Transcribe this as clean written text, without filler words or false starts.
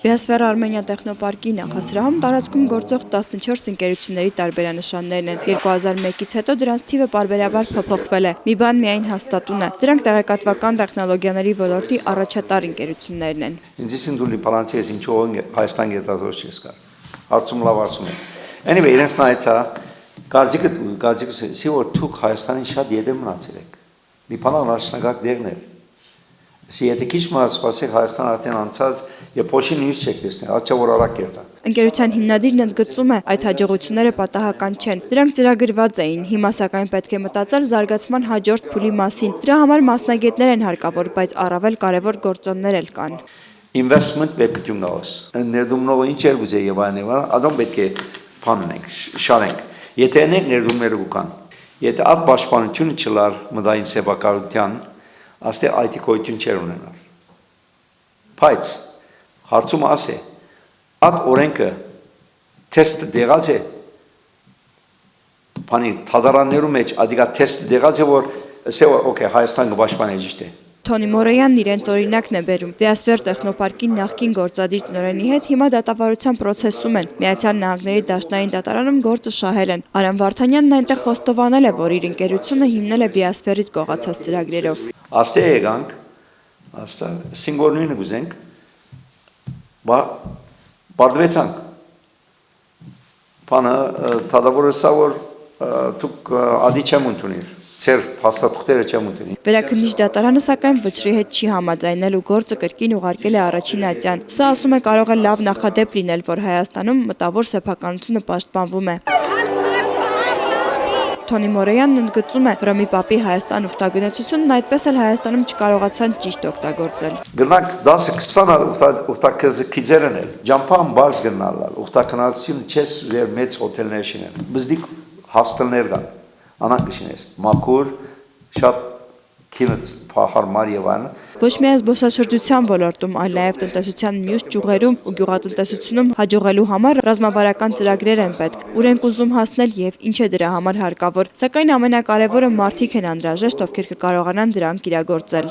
Biosphera Armenia տեխնոպարկի նախասրահում տարածքում գործող 14 ընկերությունների տարբերանշաններն են։ 2001-ից հետո դրանց թիվը պարբերաբար փոփոխվել է։ Մի բան միայն հաստատուն է։ Դրանք տեղեկատվական տեխնոլոգիաների ոլորտի առաջատար ընկերություններն են։ Anyway, իրենց նայեցա, կարծիքս որ դուք Հայաստանին շատ ետեր մնացել եք։ Մի բան առաջնագակ դերներ։ Եթե քիչ սպասեք Հայաստան արդեն անցած եւ փոշին նույնս չեք տեսնել, աչա որ արագ կերտա։ Ընկերության հիմնադիրն ընդգծում է, այդ հաջողությունները պատահական չեն։ Դրանք ծրագրված էին, հիմա սակայն պետք է մտածել զարգացման հաջորդ փուլի մասին։ Դրա համար մասնագետներ են հարկավոր, բայց առավել կարևոր գործոններ էլ կան։ Investment պետք է ունենաս։ Ներդրումով ինչ էր ուզե եւ այլն, ադոմ պետք է փանենք, շարենք։ Եթե ներդրումները կան, եթե այդ պաշտպանությունը չլար մտային սեփականության, աստե այդ կոյություն չեր ունենալ։ Բայց հարցումը ասե, այդ օրենքը թեստ դեղած է, բանի թադարաններու մեջ ադիգա թեստ դեղած է, որ ասե որ օքեյ Հայաստանը պաշտպանել ճիշտ է։ Թոնի Մորեյանն իրենց օրինակն է բերում։ Biosphera տեխնոպարկի նախկին գործադիր տնօրենի հետ հիմա դատավարության process-ում են։ Միացյալ Նահանգների Դաշնային դատարանում գործը շահել են։ Արամ Վարդանյանն այնտեղ խոստովանել է, որ իր ընկերությունը հիմնել է Biosphera-ից կողացած ծրագրերով։ Աստե եկանք, աստա սինգորնույնը գուզենք, բարդվեցանք։ Բանը թադավորսա որ դուք ադի չեմ ընդունիր։ Ծեր փաստաթղթերը չեմ ունենի։ Վերաքննիչ դատարանը սակայն վճռի հետ չի համաձայնել ու գործը կրկին ուղարկել է առաջին ատյան։ Սա ասում է կարող է լավ նախադեպ լինել, որ Հայաստանում մտավոր սեփականությունը պաշտպանվում է։ Թոնի Մորեյանն ընդգծում է, որ Պապի Հայաստան ուխտագնացությունն այդպես էլ Հայաստանում չկարողացան ճիշտ օգտագործել։ Գնանք 10-20 ուխտակիցերն էլ, ջամփան բաց գնալ, ուխտակնացություն չես ձեր մեծ հոթելներ շինել։ Բզդիկ հաստելներ կան։ Անանքշինես մաքուր շատ քինց փախարմար եւ այլն ոչ միայն զբոսաշրջության ոլորտում, այլ նաեւ տնտեսության մյուս ճյուղերում ու գյուղատնտեսությունում հաջողելու համար ռազմավարական ծրագրեր են պետք։ Ուր են ուզում հասնել եւ ինչ է դրա համար հարկավոր, սակայն ամենակարևորը մարդիկ են անհրաժեշտ, ովքեր կկարողանան դրանք իրագործել։